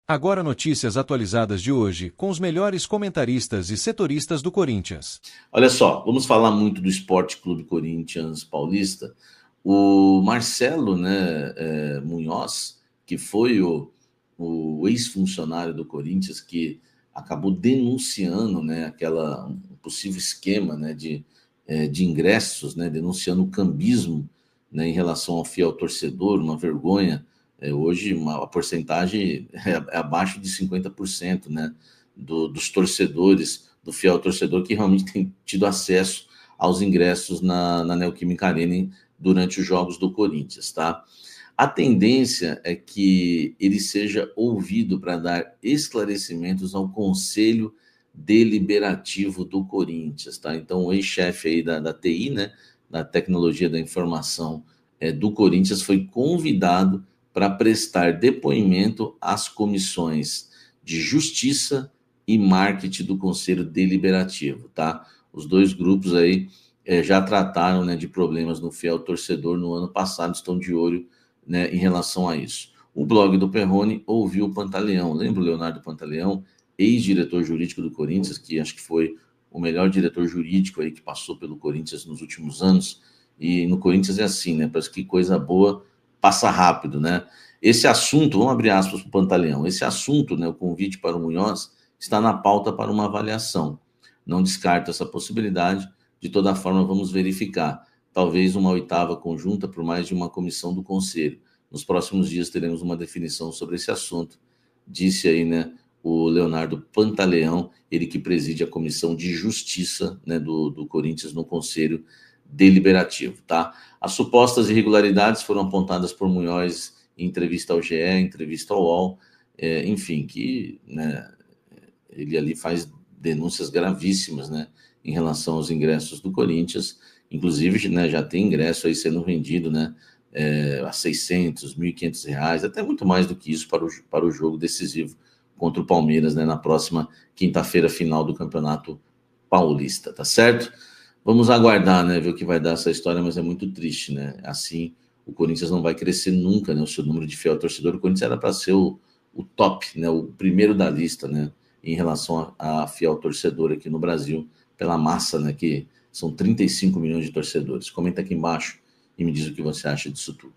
Agora notícias atualizadas de hoje, com os melhores comentaristas e setoristas do Corinthians. Olha só, vamos falar muito do Esporte Clube Corinthians Paulista. O Marcelo, né, Munhoz, que foi o ex-funcionário do Corinthians, que acabou denunciando, né, um possível esquema, né, de ingressos, né, denunciando o cambismo, né, em relação ao fiel torcedor, uma vergonha. Hoje a porcentagem é abaixo de 50%, né, dos torcedores, do fiel torcedor, que realmente tem tido acesso aos ingressos na Neoquímica Arena durante os jogos do Corinthians, tá? A tendência é que ele seja ouvido para dar esclarecimentos ao Conselho Deliberativo do Corinthians, tá? Então, o ex-chefe aí da TI, né, da Tecnologia da Informação do Corinthians, foi convidado para prestar depoimento às comissões de Justiça e Marketing do Conselho Deliberativo, tá? Os dois grupos aí já trataram, né, de problemas no fiel torcedor no ano passado, estão de olho, né, em relação a isso. O blog do Perrone ouviu o Pantaleão. Lembra o Leonardo Pantaleão, ex-diretor jurídico do Corinthians, que acho que foi o melhor diretor jurídico aí que passou pelo Corinthians nos últimos anos. E no Corinthians é assim, né? Parece que coisa boa passa rápido, né? Esse assunto, vamos abrir aspas para o Pantaleão, esse assunto, né, o convite para o Munhoz, está na pauta para uma avaliação. Não descarto essa possibilidade, de toda forma vamos verificar. Talvez uma oitava conjunta por mais de uma comissão do Conselho. Nos próximos dias teremos uma definição sobre esse assunto, disse aí, né, o Leonardo Pantaleão, ele que preside a Comissão de Justiça, né, do Corinthians no Conselho Deliberativo, tá? As supostas irregularidades foram apontadas por Munhoz em entrevista ao GE, entrevista ao UOL, enfim, que, né, ele ali faz denúncias gravíssimas, né, em relação aos ingressos do Corinthians, inclusive, né, já tem ingresso aí sendo vendido, né, a R$600, R$1.500, até muito mais do que isso para o jogo decisivo contra o Palmeiras, né, na próxima quinta-feira, final do Campeonato Paulista, tá certo? Vamos aguardar, né, ver o que vai dar essa história, mas é muito triste, né? Assim, o Corinthians não vai crescer nunca, né? O seu número de fiel torcedor, o Corinthians era para ser o top, né? O primeiro da lista, né? Em relação a fiel torcedor aqui no Brasil, pela massa, né? Que são 35 milhões de torcedores. Comenta aqui embaixo e me diz o que você acha disso tudo.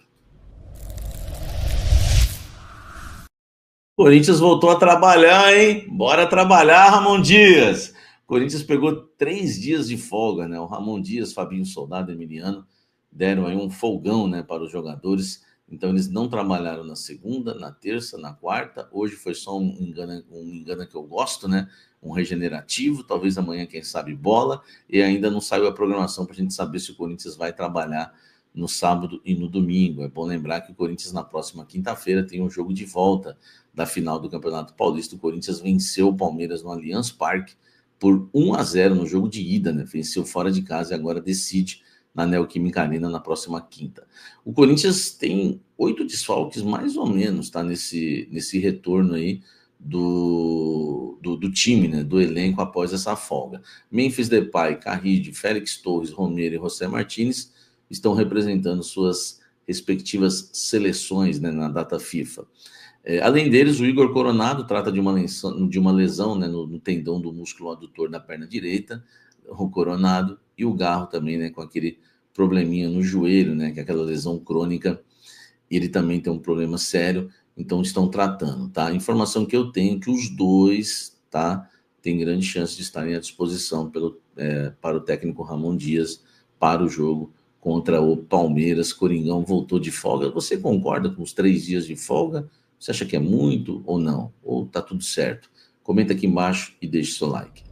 Corinthians voltou a trabalhar, hein? Bora trabalhar, Ramon Dias! Corinthians pegou 3 dias de folga, né? O Ramon Dias, Fabinho Soldado, Emiliano deram aí um folgão, né, para os jogadores. Então eles não trabalharam na segunda, na terça, na quarta. Hoje foi só um engano que eu gosto, né? Um regenerativo. Talvez amanhã, quem sabe, bola. E ainda não saiu a programação para a gente saber se o Corinthians vai trabalhar no sábado e no domingo. É bom lembrar que o Corinthians na próxima quinta-feira tem um jogo de volta da final do Campeonato Paulista. O Corinthians venceu o Palmeiras no Allianz Parque por 1-0 no jogo de ida, né? Venceu fora de casa e agora decide na Neoquímica Arena na próxima quinta. O Corinthians tem 8 desfalques, mais ou menos, tá? Nesse retorno aí do time, né? Do elenco após essa folga. Memphis Depay, Carride, Félix Torres, Romero e José Martínez estão representando suas respectivas seleções, né, na data FIFA. Além deles, o Igor Coronado trata de uma lesão, né, no tendão do músculo adutor da perna direita, o Coronado, e o Garro também, né, com aquele probleminha no joelho, né, que é aquela lesão crônica, ele também tem um problema sério, então estão tratando, tá? A informação que eu tenho é que os dois, tá, tem grande chance de estarem à disposição para o técnico Ramon Dias para o jogo contra o Palmeiras. Coringão voltou de folga. Você concorda com os 3 dias de folga? Você acha que é muito ou não? Ou tá tudo certo? Comenta aqui embaixo e deixe seu like.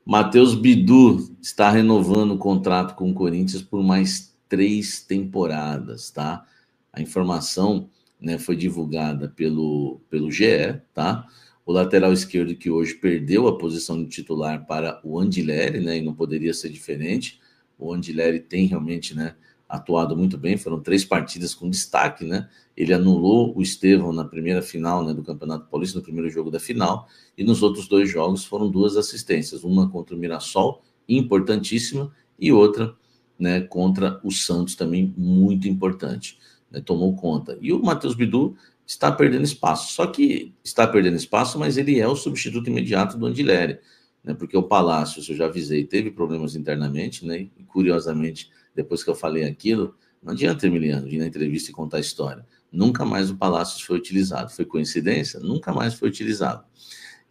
Matheus Bidu está renovando o contrato com o Corinthians por mais 3 temporadas, tá? A informação, né, foi divulgada pelo GE, tá? O lateral esquerdo, que hoje perdeu a posição de titular para o Andileri, né, e não poderia ser diferente. O Andileri tem realmente, né, atuado muito bem, foram 3 partidas com destaque, né? Ele anulou o Estevão na primeira final, né, do Campeonato Paulista, no primeiro jogo da final, e nos outros 2 jogos foram 2 assistências, uma contra o Mirassol, importantíssima, e outra, né, contra o Santos, também muito importante. né, tomou conta. E o Matheus Bidu está perdendo espaço. Só que está perdendo espaço, mas ele é o substituto imediato do Andileri, né, porque o Palácios, eu já avisei, teve problemas internamente, né, e curiosamente, depois que eu falei aquilo, não adianta, Emiliano, vir na entrevista e contar a história. Nunca mais o Palácios foi utilizado. Foi coincidência? Nunca mais foi utilizado.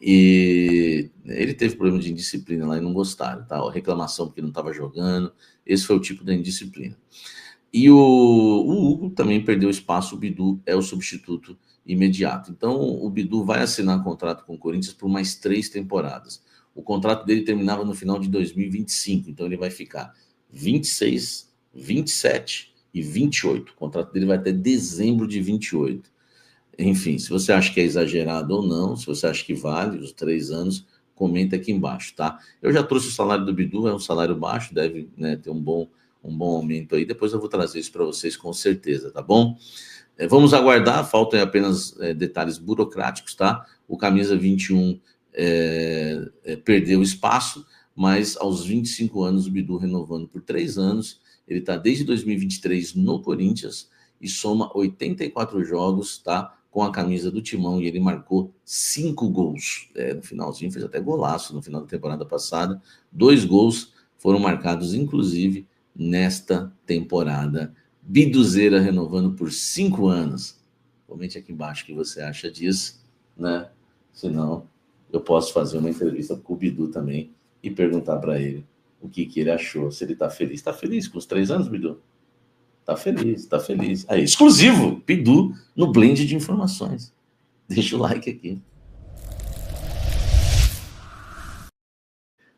E ele teve problema de indisciplina lá e não gostaram, tá? A reclamação porque não estava jogando. Esse foi o tipo da indisciplina. E o Hugo também perdeu espaço, o Bidu é o substituto imediato. Então, o Bidu vai assinar contrato com o Corinthians por mais 3 temporadas. O contrato dele terminava no final de 2025, então ele vai ficar 26, 27 e 28. O contrato dele vai até dezembro de 28. Enfim, se você acha que é exagerado ou não, se você acha que vale os 3 anos, comenta aqui embaixo, tá? Eu já trouxe o salário do Bidu, é um salário baixo, deve, né, ter um bom aumento aí. Depois eu vou trazer isso para vocês com certeza, tá bom? Vamos aguardar, faltam apenas detalhes burocráticos, tá? O camisa 21 perdeu espaço, mas aos 25 anos o Bidu renovando por 3 anos. Ele está desde 2023 no Corinthians e soma 84 jogos, tá? Com a camisa do Timão, e ele marcou 5 gols. No finalzinho, fez até golaço no final da temporada passada. 2 gols foram marcados, inclusive, nesta temporada. Biduzeira renovando por 5 anos. Comente aqui embaixo o que você acha disso, né? Senão, eu posso fazer uma entrevista com o Bidu também e perguntar para ele o que ele achou, se ele está feliz. Está feliz com os 3 anos, Bidu? Tá feliz, tá feliz. Aí, exclusivo, Bidu no blend de informações. Deixa o like aqui.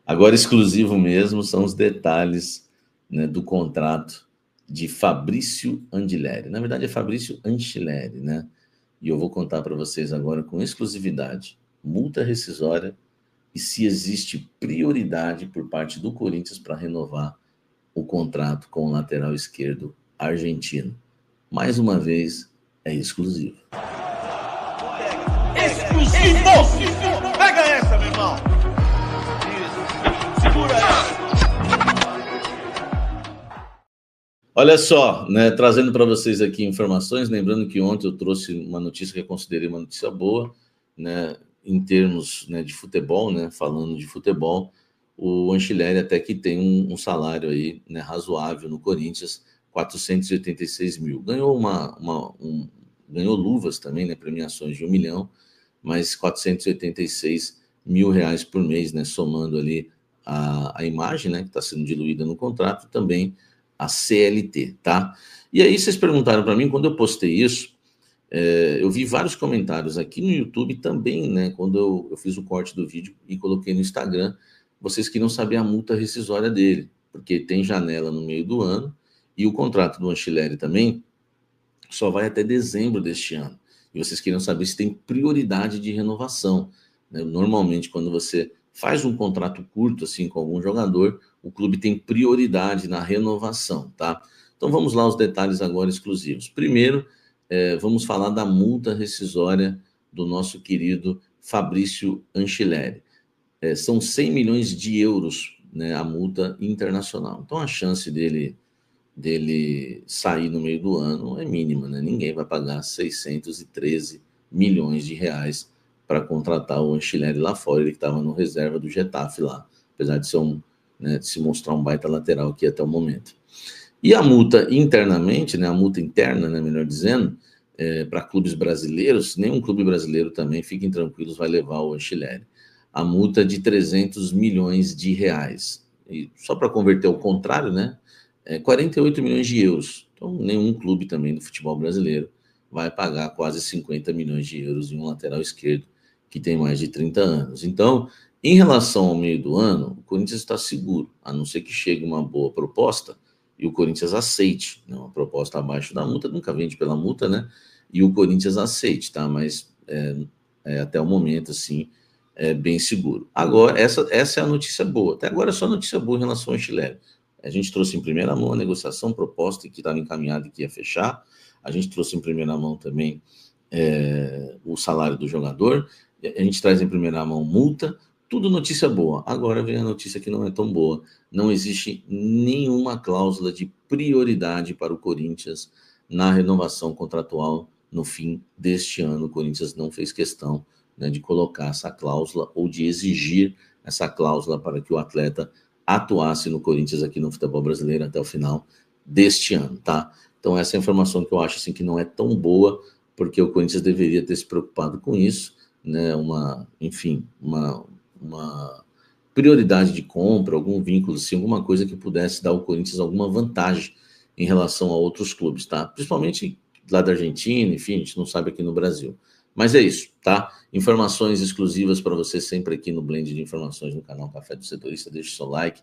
Agora, exclusivo mesmo são os detalhes, né, do contrato de Fabrício Andileri. Na verdade, é Fabrício Anchileri, né? E eu vou contar para vocês agora com exclusividade, multa rescisória e se existe prioridade por parte do Corinthians para renovar o contrato com o lateral esquerdo argentino. Mais uma vez, é exclusivo. Exclusivo! Pega essa, meu irmão! Isso. Segura essa! Olha só, né, trazendo para vocês aqui informações, lembrando que ontem eu trouxe uma notícia que eu considerei uma notícia boa, né, em termos, né, de futebol, né, falando de futebol, o Anchileri até que tem um salário aí, né, razoável no Corinthians, 486 mil. Ganhou ganhou luvas também, né, premiações de 1 milhão, mas 486 mil reais por mês, né, somando ali a imagem, né, que está sendo diluída no contrato, também a CLT, tá? E aí vocês perguntaram para mim, quando eu postei isso, eu vi vários comentários aqui no YouTube também, né, quando eu fiz o corte do vídeo e coloquei no Instagram, vocês queriam saber a multa rescisória dele, porque tem janela no meio do ano, e o contrato do Anchileri também só vai até dezembro deste ano. E vocês queriam saber se tem prioridade de renovação, né? Normalmente, quando você faz um contrato curto assim com algum jogador, o clube tem prioridade na renovação, tá? Então vamos lá os detalhes agora exclusivos. Primeiro, vamos falar da multa rescisória do nosso querido Fabrício Anchileri. São 100 milhões de euros, né, a multa internacional. Então a chance dele sair no meio do ano é mínima, né? Ninguém vai pagar 613 milhões de reais para contratar o Anchileri lá fora, ele que estava no reserva do Getafe lá, apesar de ser de se mostrar um baita lateral aqui até o momento. E a multa internamente, né, a multa interna, né, melhor dizendo, para clubes brasileiros, nenhum clube brasileiro também, fiquem tranquilos, vai levar o Anchileri. A multa de 300 milhões de reais. E só para converter ao contrário, né, 48 milhões de euros. Então, nenhum clube também do futebol brasileiro vai pagar quase 50 milhões de euros em um lateral esquerdo que tem mais de 30 anos. Então, em relação ao meio do ano, o Corinthians está seguro, a não ser que chegue uma boa proposta e o Corinthians aceite, né, uma proposta abaixo da multa, nunca vende pela multa, né? E o Corinthians aceite, tá? Mas até o momento, assim, é bem seguro. Agora, essa é a notícia boa. Até agora é só notícia boa em relação ao Anchileri. A gente trouxe em primeira mão a negociação proposta que estava encaminhada e que ia fechar. A gente trouxe em primeira mão também o salário do jogador. A gente traz em primeira mão multa. Tudo notícia boa. Agora vem a notícia que não é tão boa. Não existe nenhuma cláusula de prioridade para o Corinthians na renovação contratual no fim deste ano. O Corinthians não fez questão, né, de colocar essa cláusula ou de exigir essa cláusula para que o atleta atuasse no Corinthians aqui no futebol brasileiro até o final deste ano, tá? Então essa é a informação que eu acho assim, que não é tão boa, porque o Corinthians deveria ter se preocupado com isso, né? Uma prioridade de compra, algum vínculo, assim, alguma coisa que pudesse dar ao Corinthians alguma vantagem em relação a outros clubes, tá? Principalmente lá da Argentina, enfim, a gente não sabe aqui no Brasil. Mas é isso, tá? Informações exclusivas para você sempre aqui no Blend de Informações no canal Café do Setorista. Deixe seu like,